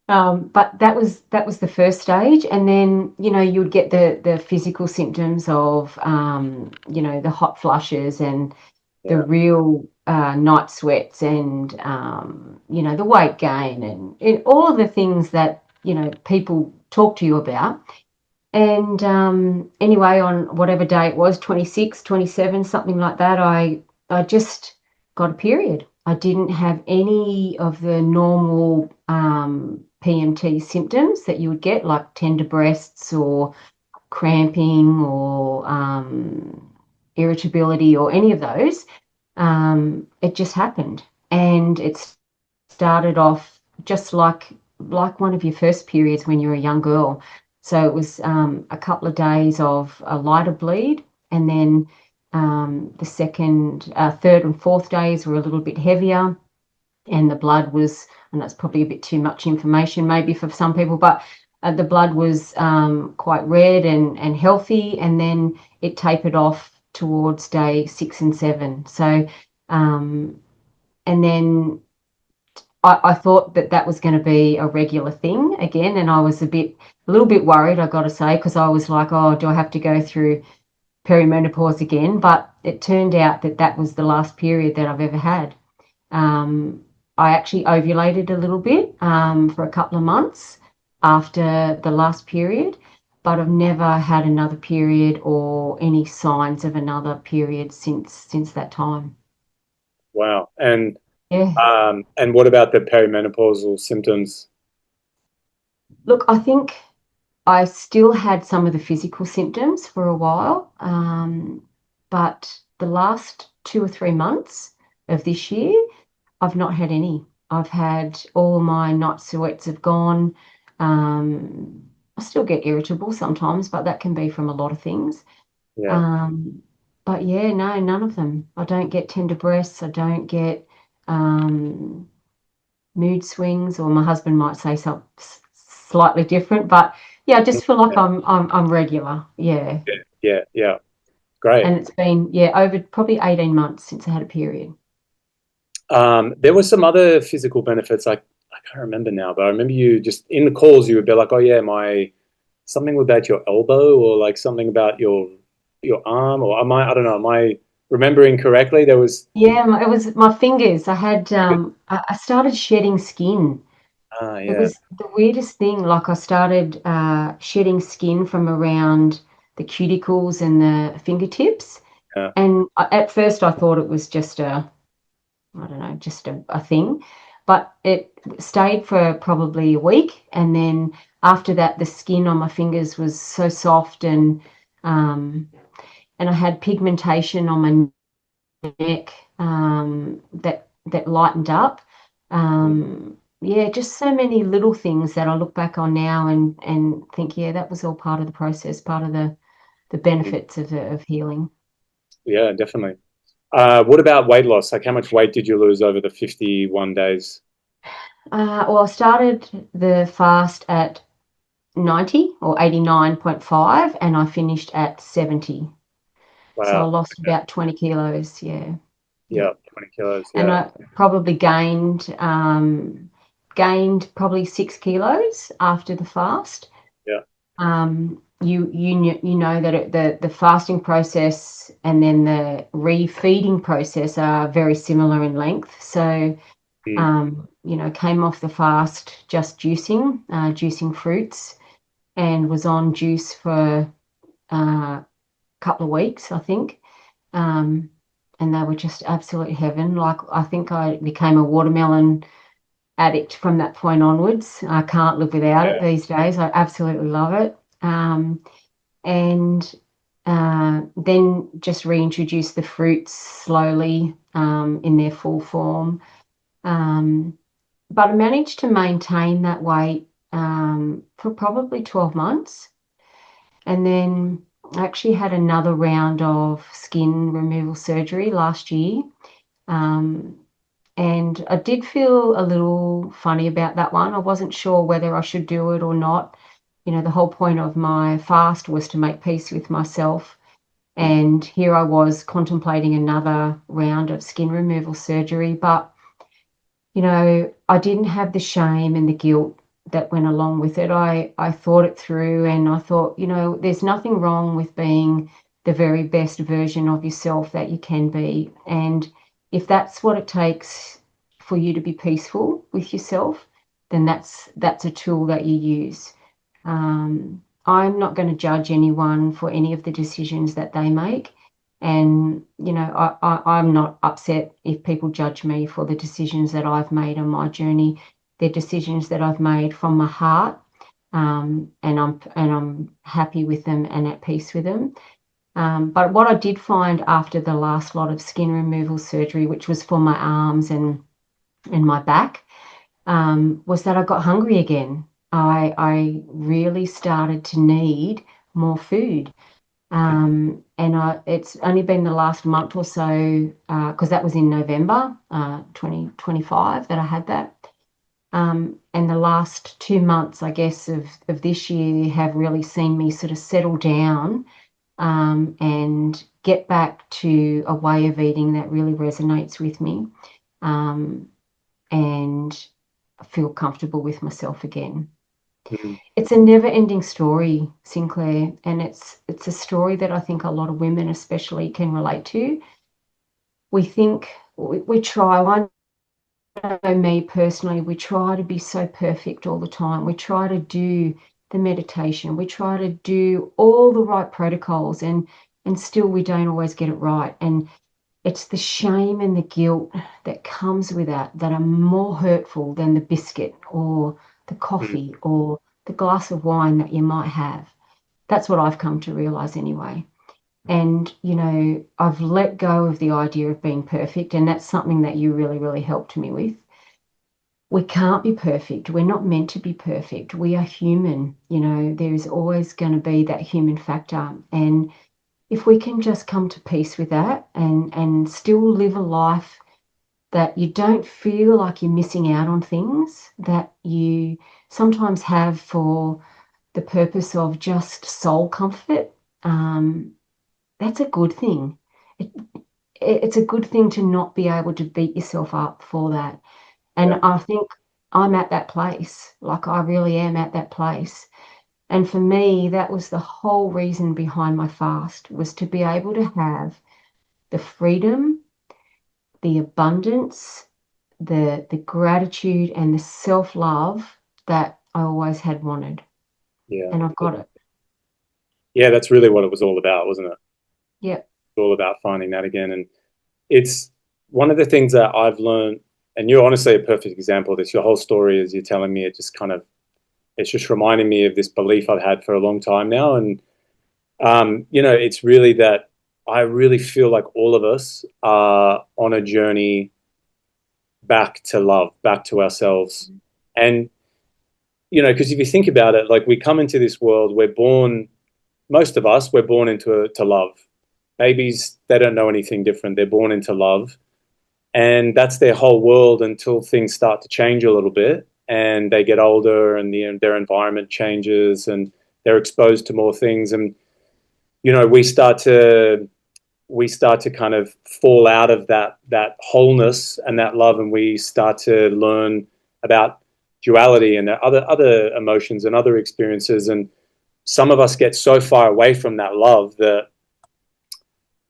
Speaker 2: God. But that was the first stage, and then you would get the physical symptoms of the hot flushes and the
Speaker 1: Yeah.
Speaker 2: real night sweats and the weight gain and all of the things that people talk to you about. And anyway, on whatever day it was, 26, 27, something like that, I just got a period. I didn't have any of the normal PMT symptoms that you would get, like tender breasts or cramping or irritability or any of those. It just happened, and it started off just like one of your first periods when you're a young girl. So it was a couple of days of a lighter bleed, and then the second, third, and fourth days were a little bit heavier, and the blood was, and that's probably a bit too much information maybe for some people, but the blood was quite red and healthy, and then it tapered off towards day 6 and 7. So, and then I thought that that was going to be a regular thing again, and I was a little bit worried, I got to say, because I was like, oh, do I have to go through perimenopause again? But it turned out that that was the last period that I've ever had. I actually ovulated a little bit for a couple of months after the last period, but I've never had another period or any signs of another period since that time.
Speaker 1: Wow.
Speaker 2: Yeah.
Speaker 1: And what about the perimenopausal symptoms?
Speaker 2: Look, I think I still had some of the physical symptoms for a while, but the last 2 or 3 months of this year, I've not had any. I've had all my night sweats have gone. I still get irritable sometimes, but that can be from a lot of things.
Speaker 1: Yeah.
Speaker 2: Um, but yeah, no, none of them. I don't get tender breasts. I don't get um, mood swings, or my husband might say something slightly different. But yeah, I just feel like
Speaker 1: Yeah.
Speaker 2: I'm regular. Yeah,
Speaker 1: Yeah. Yeah. Yeah. Great.
Speaker 2: and it's been over probably 18 months since I had a period.
Speaker 1: There were some other physical benefits. I can't remember now, but I remember you just in the calls you would be like, "Oh yeah, my something about your elbow or like something about your arm or am I don't know, am I remembering correctly? There was
Speaker 2: Yeah, it was my fingers. I started shedding skin. It
Speaker 1: yeah,
Speaker 2: was the weirdest thing. Like I started shedding skin from around the cuticles and the fingertips.
Speaker 1: yeah,
Speaker 2: And at first I thought it was just I don't know, just a thing. But it stayed for probably a week. And then after that, the skin on my fingers was so soft, um, and I had pigmentation on my neck that lightened up. Yeah, just so many little things that I look back on now and think, yeah, that was all part of the process, part of the benefits of healing.
Speaker 1: yeah, definitely. What about weight loss? Like how much weight did you lose over the 51 days?
Speaker 2: Well, I started the fast at 90 or 89.5 and I finished at 70. So I
Speaker 1: Wow.
Speaker 2: lost
Speaker 1: Okay.
Speaker 2: about 20 kilos. Yeah. Yeah.
Speaker 1: Yeah. 20 kilos.
Speaker 2: And
Speaker 1: Yeah.
Speaker 2: I probably gained probably 6 kilos after the fast.
Speaker 1: Yeah.
Speaker 2: You know that the fasting process and then the refeeding process are very similar in length. So
Speaker 1: Mm.
Speaker 2: came off the fast just juicing fruits, and was on juice for a couple of weeks, I think. Um, and they were just absolute heaven. Like, I think I became a watermelon addict from that point onwards. I can't live without it
Speaker 1: Yeah.
Speaker 2: these days. I absolutely love it. And then just reintroduce the fruits slowly in their full form. Um, but I managed to maintain that weight for probably 12 months. And then I actually had another round of skin removal surgery last year. Um, and I did feel a little funny about that one. I wasn't sure whether I should do it or not. The whole point of my fast was to make peace with myself.
Speaker 1: Mm.
Speaker 2: And here I was contemplating another round of skin removal surgery. But I didn't have the shame and the guilt that went along with it. I thought it through and I thought, there's nothing wrong with being the very best version of yourself that you can be. And if that's what it takes for you to be peaceful with yourself, then that's a tool that you use. I'm not going to judge anyone for any of the decisions that they make. And, I'm not upset if people judge me for the decisions that I've made on my journey. They're decisions that I've made from my heart, and I'm happy with them and at peace with them. But what I did find after the last lot of skin removal surgery, which was for my arms and my back, was that I got hungry again. I really started to need more food. It's only been the last month or so, because that was in November 2025 that I had that. And the last 2 months, I guess, of this year have really seen me sort of settle down and get back to a way of eating that really resonates with me, um, and feel comfortable with myself again.
Speaker 1: Mm.
Speaker 2: It's a never-ending story, Sinclair, and it's a story that I think a lot of women especially can relate to. We think we try. I know me personally, we try to be so perfect all the time. We try to do the meditation. We try to do all the right protocols, and still we don't always get it right. And it's the shame and the guilt that comes with that are more hurtful than the biscuit or the
Speaker 1: Mm.
Speaker 2: coffee or the glass of wine that you might have. That's what I've come to realize anyway. And, I've let go of the idea of being perfect. And that's something that you really, really helped me with. We can't be perfect. We're not meant to be perfect. We are human. There's always going to be that human factor. And if we can just come to peace with that and still live a life that you don't feel like you're missing out on things that you sometimes have for the purpose of just soul comfort, um, that's a good thing. It, it's a good thing to not be able to beat yourself up for that. And
Speaker 1: Yeah.
Speaker 2: I think I'm at that place. Like, I really am at that place. And for me, that was the whole reason behind my fast, was to be able to have the freedom, the abundance, the gratitude and the self-love that I always had wanted.
Speaker 1: Yeah.
Speaker 2: And I've got it.
Speaker 1: Yeah. That's really what it was all about, wasn't it?
Speaker 2: Yep.
Speaker 1: All about finding that again. And it's one of the things that I've learned, and you're honestly a perfect example of this. Your whole story, as you're telling me, it's just reminding me of this belief I've had for a long time now. And, it's really that I really feel like all of us are on a journey back to love, back to ourselves. And, because if you think about it, like we come into this world, we're born, most of us, we're born into to love. Babies, they don't know anything different. They're born into love. and that's their whole world until things start to change a little bit and they get older and their environment changes and they're exposed to more things. And we start to kind of fall out of that wholeness and that love, and we start to learn about duality and other emotions and other experiences. And some of us get so far away from that love that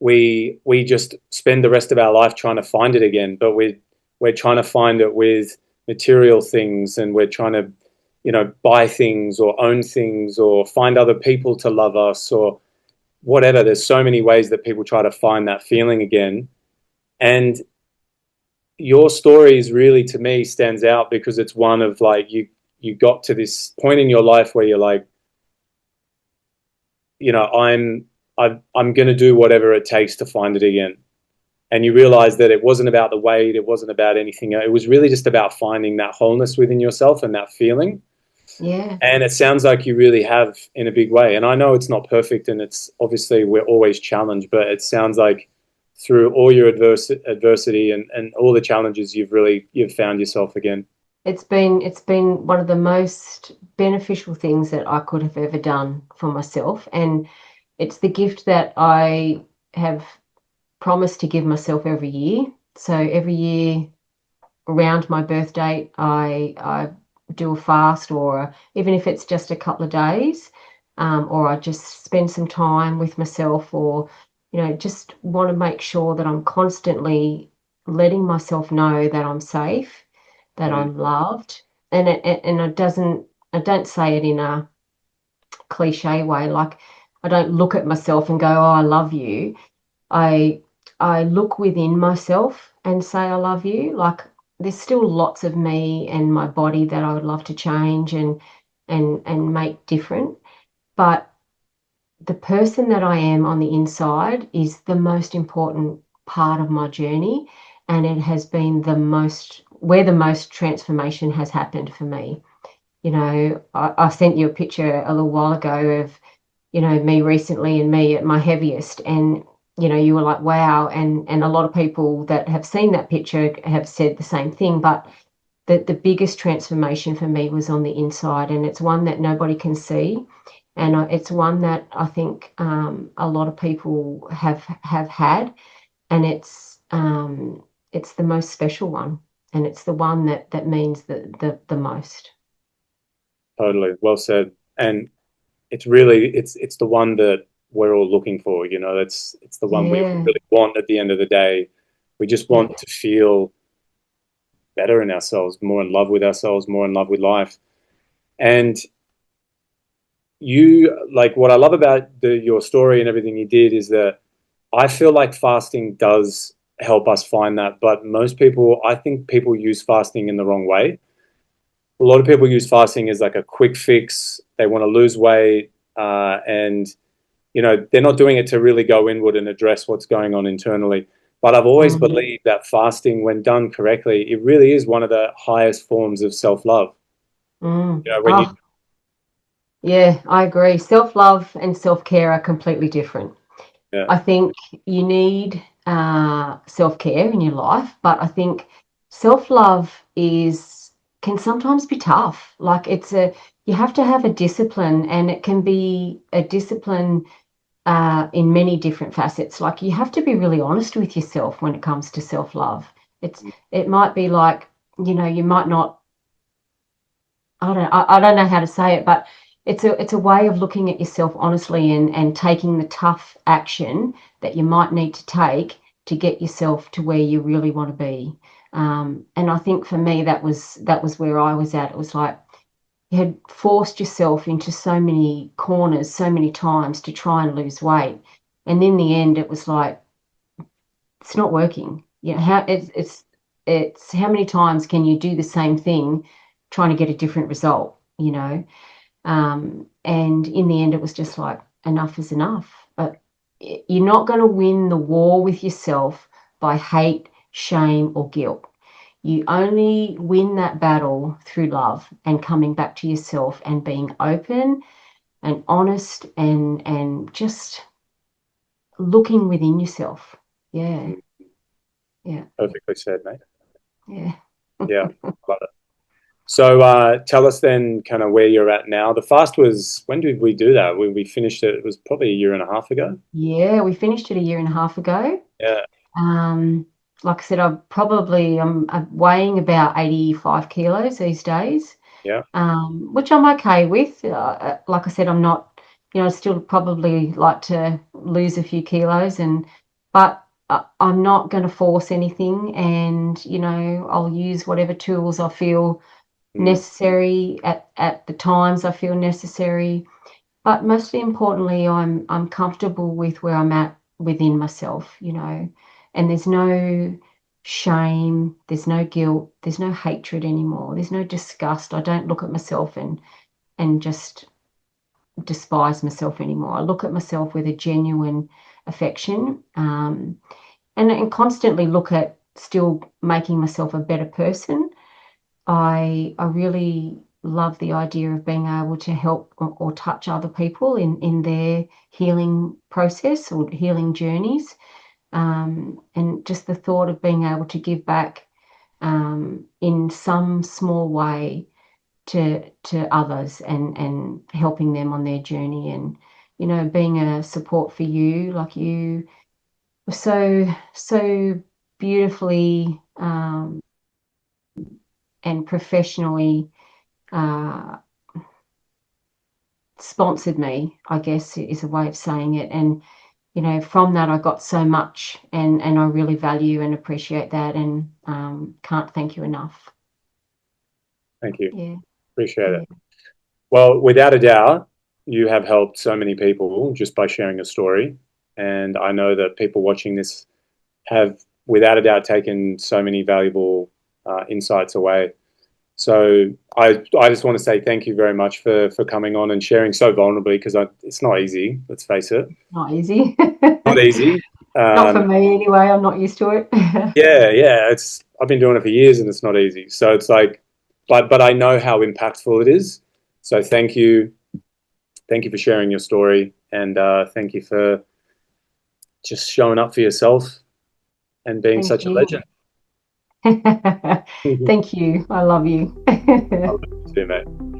Speaker 1: we just spend the rest of our life trying to find it again. But we're trying to find it with material things, and we're trying to buy things or own things or find other people to love us or whatever. There's so many ways that people try to find that feeling again. And your story is really, to me, stands out because it's one of like you got to this point in your life where you're like, I'm going to do whatever it takes to find it again. And you realize that it wasn't about the weight, it wasn't about anything. It was really just about finding that wholeness within yourself and that feeling.
Speaker 2: Yeah.
Speaker 1: And it sounds like you really have, in a big way. And I know it's not perfect, and it's obviously we're always challenged, but it sounds like through all your adversity and all the challenges, you've found yourself again.
Speaker 2: It's been one of the most beneficial things that I could have ever done for myself, and it's the gift that I have promised to give myself every year. So every year around my birth date, I do a fast, or even if it's just a couple of days, or I just spend some time with myself, or just want to make sure that I'm constantly letting myself know that I'm safe, that
Speaker 1: Mm.
Speaker 2: I'm loved, and I don't say it in a cliche way. Like, I don't look at myself and go, "Oh, I love you." I I look within myself and say I love you. Like, there's still lots of me and my body that I would love to change and make different. But the person that I am on the inside is the most important part of my journey. And it has been where the most transformation has happened for me. I sent you a picture a little while ago of, me recently and me at my heaviest. And, you were like, wow. And a lot of people that have seen that picture have said the same thing. But the biggest transformation for me was on the inside, and it's one that nobody can see. And it's one that I think a lot of people have had, and it's the most special one, and it's the one that means the most.
Speaker 1: Totally, well said. And it's the one that we're all looking for. It's the one we
Speaker 2: Yeah,
Speaker 1: really want at the end of the day. We just
Speaker 2: yeah.
Speaker 1: want to feel better in ourselves, more in love with ourselves, more in love with life. And like, what I love about your story and everything you did is that I feel like fasting does help us find that, but I think people use fasting in the wrong way. A lot of people use fasting as like a quick fix. They want to lose weight, and they're not doing it to really go inward and address what's going on internally. But I've always
Speaker 2: Mm,
Speaker 1: believed that fasting, when done correctly, it really is one of the highest forms of self-love.
Speaker 2: mm.
Speaker 1: When you
Speaker 2: Oh, yeah, I agree. Self-love and self-care are completely different.
Speaker 1: yeah,
Speaker 2: I think you need self-care in your life, but I think self-love is can sometimes be tough. Like, you have to have a discipline, and it can be a discipline in many different facets. Like, you have to be really honest with yourself when it comes to self-love. It might be like, you might not. I don't know how to say it, but it's a way of looking at yourself honestly, and taking the tough action that you might need to take to get yourself to where you really want to be. And I think for me, that was where I was at. It was like you had forced yourself into so many corners so many times to try and lose weight, and in the end, it was like, it's not working. How it's how many times can you do the same thing trying to get a different result? And in the end, it was just like, enough is enough. But you're not going to win the war with yourself by hate, shame, or guilt. You only win that battle through love and coming back to yourself and being open and honest, and just looking within yourself. Yeah. Yeah.
Speaker 1: Perfectly said, mate.
Speaker 2: Yeah.
Speaker 1: Yeah, love it. So tell us then kind of where you're at now. The fast was, when did we do that? We finished it, it was probably a year and a half ago.
Speaker 2: Yeah, we finished it a year and a half ago.
Speaker 1: Yeah,
Speaker 2: Um, like I said, I'm weighing about 85 kilos these days,
Speaker 1: yeah.
Speaker 2: which I'm okay with. Like I said, I'm not, I still probably like to lose a few kilos, but I'm not going to force anything, and I'll use whatever tools I feel
Speaker 1: Mm,
Speaker 2: necessary at the times I feel necessary. But mostly importantly, I'm comfortable with where I'm at within myself, and there's no shame, there's no guilt, there's no hatred anymore, there's no disgust. I don't look at myself and just despise myself anymore. I look at myself with a genuine affection, and constantly look at still making myself a better person. I really love the idea of being able to help or touch other people in their healing process or healing journeys. And just the thought of being able to give back in some small way to others, and helping them on their journey, and being a support for you, like you were so beautifully and professionally uh, sponsored me, I guess is a way of saying it. And from that I got so much, and I really value and appreciate that, and can't thank you enough.
Speaker 1: thank you.
Speaker 2: Yeah.
Speaker 1: Appreciate it.
Speaker 2: Yeah.
Speaker 1: Well, without a doubt, you have helped so many people just by sharing a story. And I know that people watching this have, without a doubt, taken so many valuable insights away. So I just want to say thank you very much for coming on and sharing so vulnerably, because it's not easy. Let's face it,
Speaker 2: Not easy.
Speaker 1: not easy.
Speaker 2: Not for
Speaker 1: Um,
Speaker 2: me anyway. I'm not used to it.
Speaker 1: yeah. It's I've been doing it for years and it's not easy. So it's like, but I know how impactful it is. So thank you for sharing your story, and thank you for just showing up for yourself and being
Speaker 2: Thank
Speaker 1: such a
Speaker 2: you.
Speaker 1: legend.
Speaker 2: Thank you. I love you.
Speaker 1: I love you too, mate.